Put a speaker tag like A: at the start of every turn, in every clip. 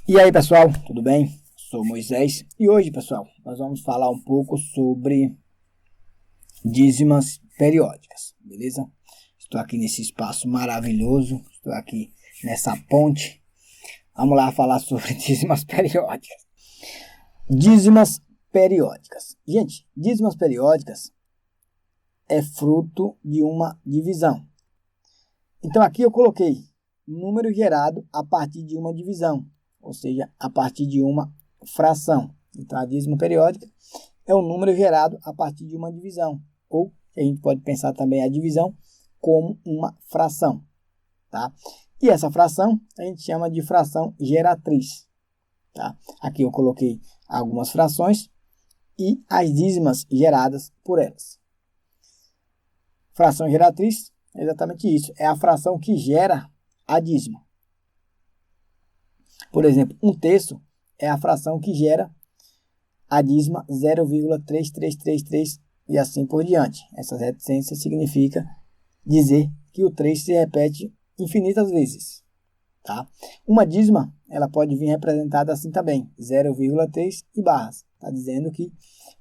A: E aí, pessoal, tudo bem? Sou Moisés e hoje, pessoal, nós vamos falar um pouco sobre dízimas periódicas, beleza? Estou aqui nesse espaço maravilhoso, estou aqui nessa ponte. Vamos lá falar sobre dízimas periódicas. Dízimas periódicas. Gente, dízimas periódicas é fruto de uma divisão. Então aqui eu coloquei número gerado a partir de uma divisão, ou seja, a partir de uma fração. Então a dízima periódica é o número gerado a partir de uma divisão, ou a gente pode pensar também a divisão como uma fração, tá? E essa fração a gente chama de fração geratriz, tá? Aqui eu coloquei algumas frações e as dízimas geradas por elas. Fração geratriz é exatamente isso, é a fração que gera a dízima. Por exemplo, um terço é a fração que gera a dízima 0,3333 e assim por diante. Essa reticência significa dizer que o 3 se repete infinitas vezes, tá? Uma dízima, ela pode vir representada assim também, 0,3 e barras. Está dizendo que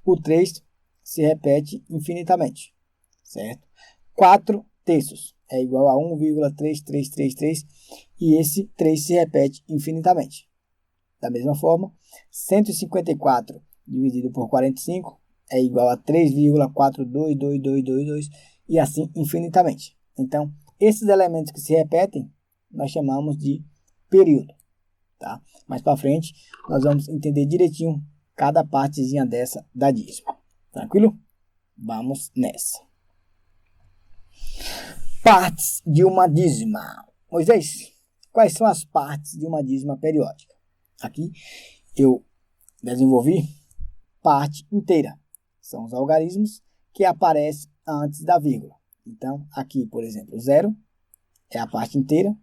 A: o 3 se repete infinitamente, certo? 4 terços é igual a 1,3333 e esse 3 se repete infinitamente. Da mesma forma, 154 dividido por 45 é igual a 3,422222 e assim infinitamente. Então, esses elementos que se repetem, nós chamamos de período, tá? Mais para frente, nós vamos entender direitinho cada partezinha dessa da dízima. Tranquilo? Vamos nessa. Partes de uma dízima. Moisés, quais são as partes de uma dízima periódica? Aqui eu desenvolvi parte inteira. São os algarismos que aparecem antes da vírgula. Então, aqui, por exemplo, 0 é a parte inteira.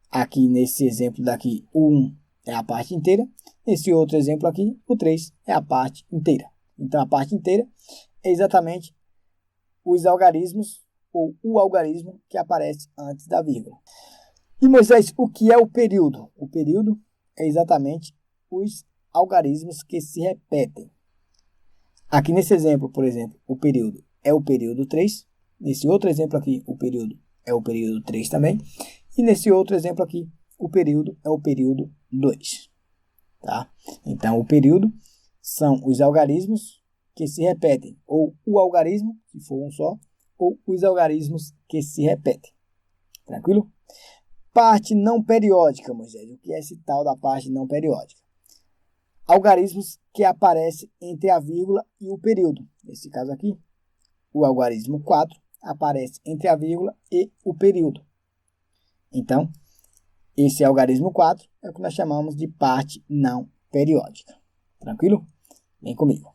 A: Aqui, nesse exemplo daqui, o 1 é a parte inteira. Nesse outro exemplo aqui, o 3 é a parte inteira. Então, a parte inteira é exatamente os algarismos ou o algarismo que aparece antes da vírgula. E, Moisés, o que é o período? O período é exatamente os algarismos que se repetem. Aqui nesse exemplo, por exemplo, o período é o período 3. Nesse outro exemplo aqui, o período é o período 3 também. E nesse outro exemplo aqui, o período é o período 2. Tá? Então, o período são os algarismos que se repetem, ou o algarismo, se for um só, ou os algarismos que se repetem. Tranquilo? Parte não periódica, Moisés. O que é esse tal da parte não periódica? Algarismos que aparecem entre a vírgula e o período. Nesse caso aqui, o algarismo 4 aparece entre a vírgula e o período. Então, esse algarismo 4 é o que nós chamamos de parte não periódica. Tranquilo? Vem comigo.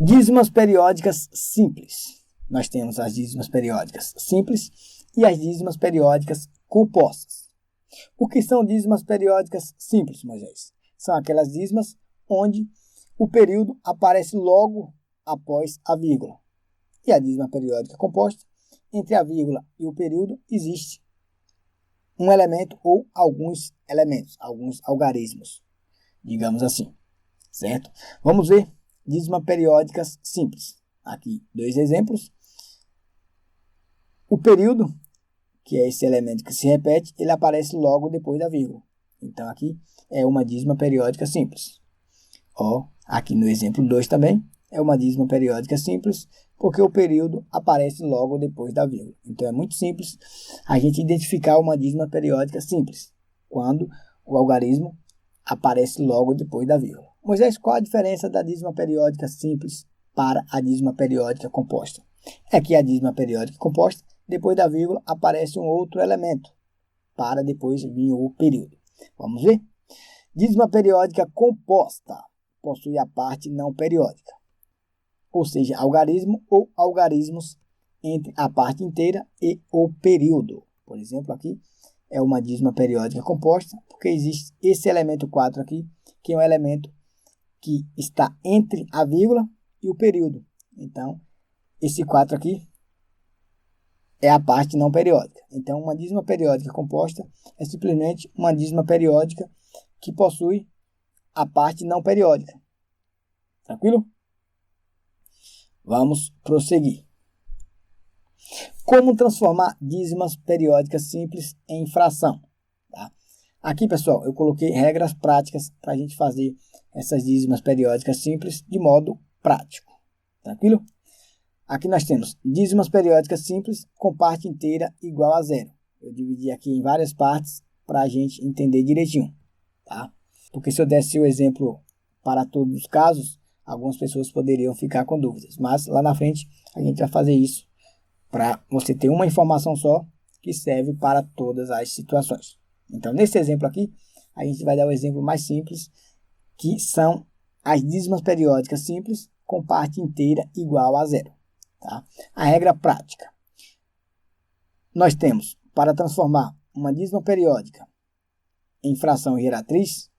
A: Dízimas periódicas simples. Nós temos as dízimas periódicas simples e as dízimas periódicas compostas. O que são dízimas periódicas simples, Moisés? São aquelas dízimas onde o período aparece logo após a vírgula. E a dízima periódica composta, entre a vírgula e o período, existe um elemento ou alguns elementos, alguns algarismos, digamos assim, certo? Vamos ver dízimas periódicas simples. Aqui, dois exemplos. O período, que é esse elemento que se repete, ele aparece logo depois da vírgula. Então, aqui é uma dízima periódica simples. Ó, aqui no exemplo 2 também é uma dízima periódica simples, porque o período aparece logo depois da vírgula. Então, é muito simples a gente identificar uma dízima periódica simples, quando o algarismo aparece logo depois da vírgula. Moisés, qual a diferença da dízima periódica simples para a dízima periódica composta? É que a dízima periódica composta, depois da vírgula, aparece um outro elemento, para depois vir o período. Vamos ver? Dízima periódica composta possui a parte não periódica, ou seja, algarismo ou algarismos entre a parte inteira e o período. Por exemplo, aqui é uma dízima periódica composta, porque existe esse elemento 4 aqui, que é um elemento que está entre a vírgula e o período. Então, esse 4 aqui é a parte não periódica. Então, uma dízima periódica composta é simplesmente uma dízima periódica que possui a parte não periódica. Tranquilo? Vamos prosseguir. Como transformar dízimas periódicas simples em fração? Tá? Aqui, pessoal, eu coloquei regras práticas para a gente fazer essas dízimas periódicas simples de modo prático. Tranquilo? Aqui nós temos dízimas periódicas simples com parte inteira igual a zero. Eu dividi aqui em várias partes para a gente entender direitinho. Tá? Porque se eu desse o exemplo para todos os casos, algumas pessoas poderiam ficar com dúvidas. Mas lá na frente a gente vai fazer isso para você ter uma informação só que serve para todas as situações. Então, nesse exemplo aqui, a gente vai dar o exemplo mais simples, que são as dízimas periódicas simples com parte inteira igual a zero. Tá? A regra prática. Nós temos, para transformar uma dízima periódica em fração geratriz,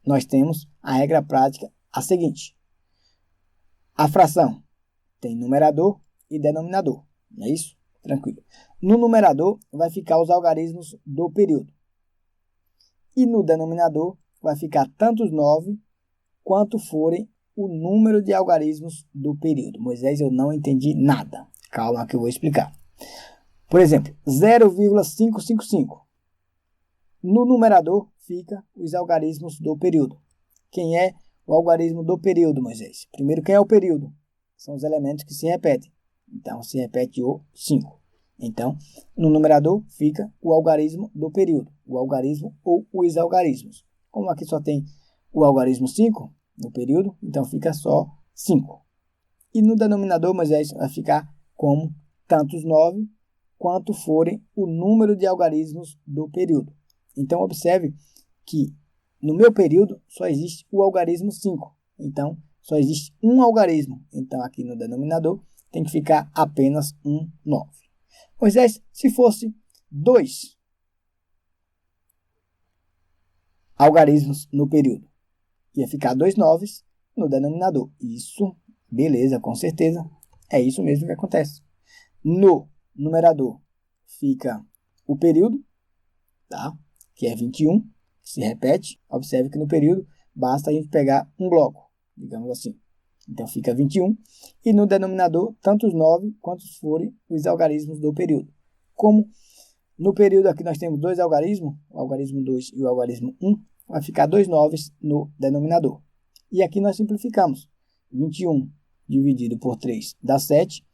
A: nós temos a regra prática a seguinte. A fração tem numerador e denominador, não é isso? Tranquilo. No numerador vai ficar os algarismos do período. E no denominador vai ficar tanto os 9 quanto forem o número de algarismos do período. Moisés, eu não entendi nada. Calma que eu vou explicar. Por exemplo, 0,555. No numerador fica os algarismos do período. Quem é o algarismo do período, Moisés? Primeiro, quem é o período? São os elementos que se repetem. Então, se repete o 5. Então, no numerador fica o algarismo do período. O algarismo ou os algarismos. Como aqui só tem o algarismo 5 no período, então fica só 5. E no denominador, Moisés, vai ficar como tantos 9 quanto forem o número de algarismos do período. Então, observe que no meu período só existe o algarismo 5. Então, só existe um algarismo. Então, aqui no denominador tem que ficar apenas um 9. Moisés, se fosse 2 algarismos no período, ia ficar 2 noves no denominador. Isso, beleza, com certeza. É isso mesmo que acontece. No numerador fica o período, tá? Que é 21, se repete. Observe que no período basta a gente pegar um bloco, digamos assim. Então fica 21. E no denominador, tanto os 9 quanto forem os algarismos do período. Como no período aqui nós temos dois algarismos, o algarismo 2 e o algarismo 1, vai ficar 2 noves no denominador. E aqui nós simplificamos. 21 dividido por 3 dá 7.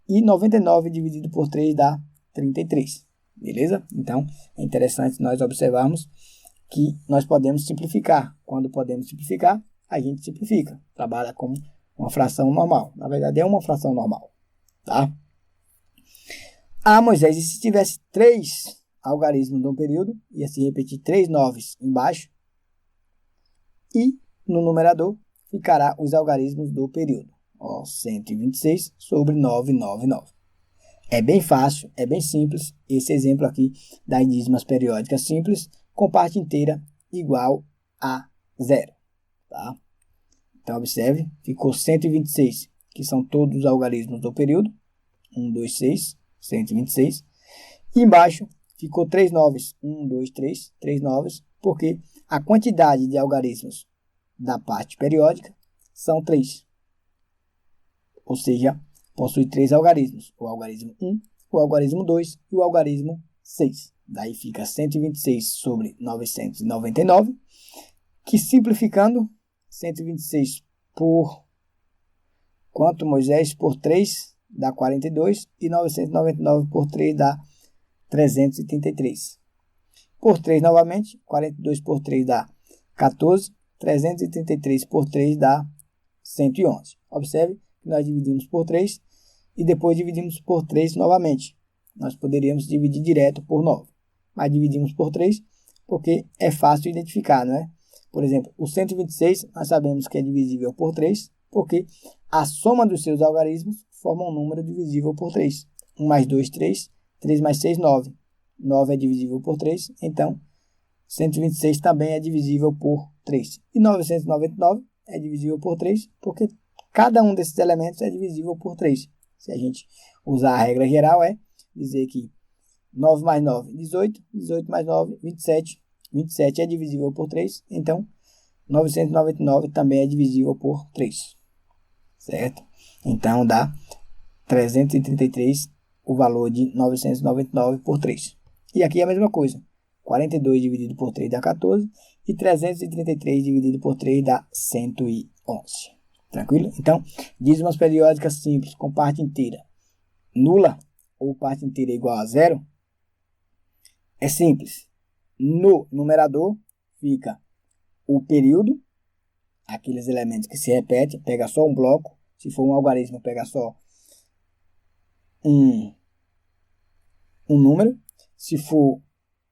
A: E 99 dividido por 3 dá 33. Beleza? Então, é interessante nós observarmos que nós podemos simplificar. Quando podemos simplificar, a gente simplifica. Trabalha com uma fração normal. Na verdade, é uma fração normal. Tá? Ah, Moisés, e se tivesse 3 algarismos de um período, ia se repetir 3 noves embaixo. E no numerador ficará os algarismos do período. Ó, 126 sobre 999. É bem fácil, é bem simples. Esse exemplo aqui das dízimas periódicas simples com parte inteira igual a zero. Tá? Então, observe, ficou 126, que são todos os algarismos do período. 1, 2, 6, 126. E embaixo ficou 3 noves. 1, 2, 3, 3 noves, porque a quantidade de algarismos da parte periódica são 3. Ou seja, possui 3 algarismos. O algarismo 1, o algarismo 2 e o algarismo 6. Daí fica 126 sobre 999, que simplificando, 126 por quanto, Moisés? Por 3 dá 42 e 999 por 3 dá 333. Por 3 novamente, 42 por 3 dá 14, 333 por 3 dá 111. Observe que nós dividimos por 3 e depois dividimos por 3 novamente. Nós poderíamos dividir direto por 9, mas dividimos por 3 porque é fácil identificar, não é? Por exemplo, o 126 nós sabemos que é divisível por 3, porque a soma dos seus algarismos forma um número divisível por 3. 1 mais 2, 3. 3 mais 6, 9. 9 é divisível por 3, então 126 também é divisível por 3. E 999 é divisível por 3, porque cada um desses elementos é divisível por 3. Se a gente usar a regra geral, é dizer que 9 mais 9, 18. 18 mais 9, 27. 27 é divisível por 3. Então, 999 também é divisível por 3. Certo? Então, dá 333 o valor de 999 por 3. E aqui é a mesma coisa. 42 dividido por 3 dá 14. E 333 dividido por 3 dá 111. Tranquilo? Então, dízimas periódicas simples com parte inteira nula ou parte inteira igual a zero é simples. No numerador fica o período, aqueles elementos que se repetem, pega só um bloco. Se for um algarismo, pega só um número. Se for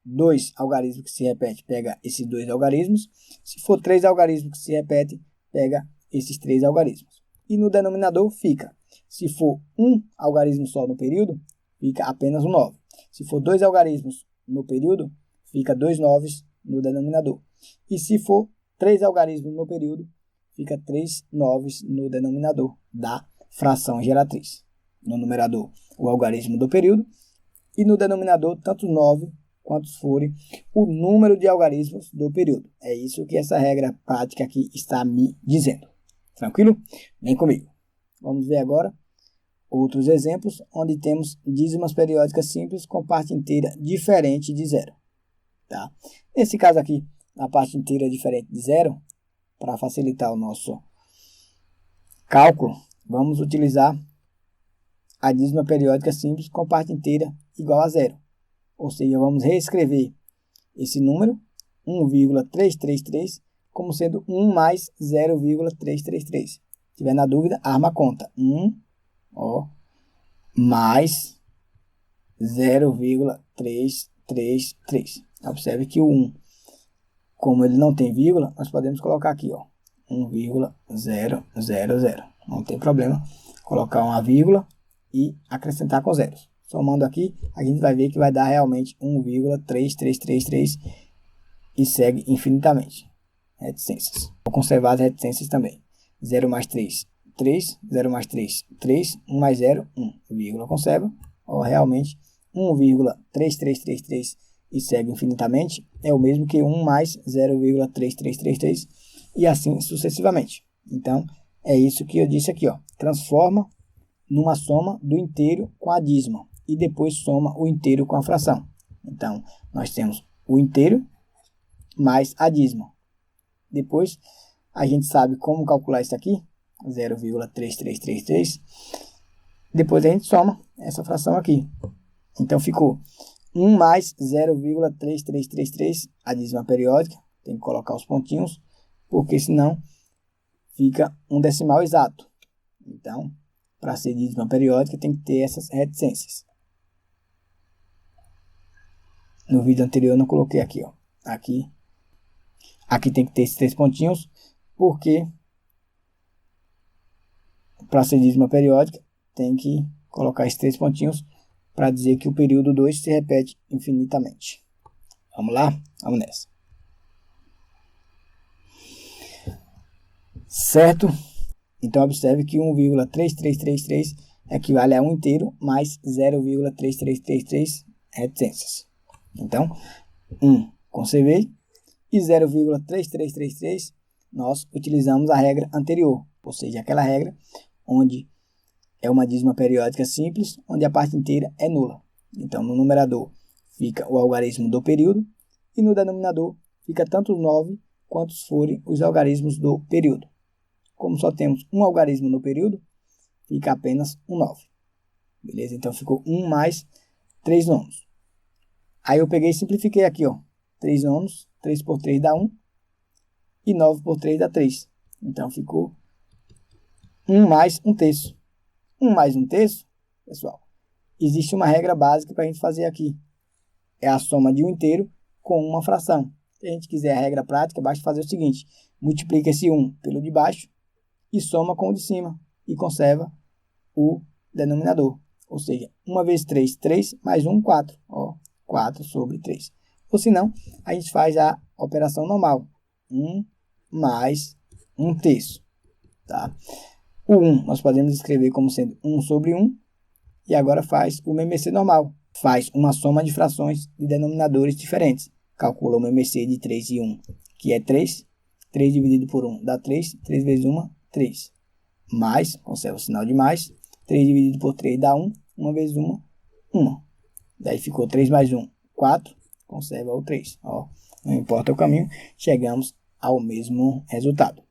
A: 2 algarismos que se repetem, pega esses 2 algarismos. Se for 3 algarismos que se repetem, pega esses 3 algarismos. E no denominador fica, se for um algarismo só no período, fica apenas um 9. Se for 2 algarismos no período, fica 2 noves no denominador. E se for 3 algarismos no período, fica 3 noves no denominador da fração geratriz. No numerador, o algarismo do período. E no denominador, tanto 9 quantos forem o número de algarismos do período. É isso que essa regra prática aqui está me dizendo. Tranquilo? Vem comigo. Vamos ver agora outros exemplos onde temos dízimas periódicas simples com parte inteira diferente de zero. Tá? Nesse caso aqui, a parte inteira diferente de zero, para facilitar o nosso cálculo, vamos utilizar a dízima periódica simples com parte inteira igual a zero. Ou seja, vamos reescrever esse número, 1,333, como sendo 1 mais 0,333. Se tiver na dúvida, arma a conta. 1 mais 0,333. Observe que o 1, como ele não tem vírgula, nós podemos colocar aqui, 1,000. Não tem problema colocar uma vírgula e acrescentar com zeros. Somando aqui, a gente vai ver que vai dar realmente 1,3333 e segue infinitamente. Reticências. Vou conservar as reticências também. 0 mais 3, 3. 0 mais 3, 3. 1 mais 0, 1. Vírgula conserva. Realmente, 1,3333 e segue infinitamente é o mesmo que 1 mais 0,3333 e assim sucessivamente. Então, é isso que eu disse aqui. Transforma numa soma do inteiro com a dízima. E depois soma o inteiro com a fração. Então, nós temos o inteiro mais a dízima. Depois, a gente sabe como calcular isso aqui. 0,3333. Depois a gente soma essa fração aqui. Então, ficou 1 mais 0,3333, a dízima periódica. Tem que colocar os pontinhos, porque senão fica um decimal exato. Então, para ser dízima periódica, tem que ter essas reticências. No vídeo anterior eu não coloquei aqui, Aqui tem que ter esses 3 pontinhos, porque para ser dízima periódica, tem que colocar esses 3 pontinhos para dizer que o período 2 se repete infinitamente. Vamos lá? Vamos nessa. Certo? Então, observe que 1,3333 equivale a 1 inteiro mais 0,3333 reticências. Então, 1 conservei e 0,3333 nós utilizamos a regra anterior, ou seja, aquela regra onde é uma dízima periódica simples, onde a parte inteira é nula. Então, no numerador fica o algarismo do período e no denominador fica tanto os 9 quantos forem os algarismos do período. Como só temos um algarismo no período, fica apenas um 9. Beleza? Então, ficou 1 mais 3 nonos. Aí eu peguei e simplifiquei aqui, 3 nonos, 3 por 3 dá 1, e 9 por 3 dá 3. Então, ficou 1 mais 1 terço. 1 mais 1 terço, pessoal, existe uma regra básica para a gente fazer aqui. É a soma de um inteiro com uma fração. Se a gente quiser a regra prática, basta fazer o seguinte. Multiplica esse 1 pelo de baixo e soma com o de cima. E conserva o denominador. Ou seja, 1 vezes 3, 3, mais 1, 4. 4 sobre 3. Ou se não, a gente faz a operação normal. 1 mais 1 terço. Tá? O 1 nós podemos escrever como sendo 1 sobre 1. E agora faz o MMC normal. Faz uma soma de frações de denominadores diferentes. Calcula o MMC de 3 e 1, que é 3. 3 dividido por 1 dá 3. 3 vezes 1, 3. Mais, conserva o sinal de mais. 3 dividido por 3 dá 1. 1 vezes 1, 1. Daí ficou 3 mais 1, 4. Conserva o 3. Ó, não importa o caminho, chegamos ao mesmo resultado.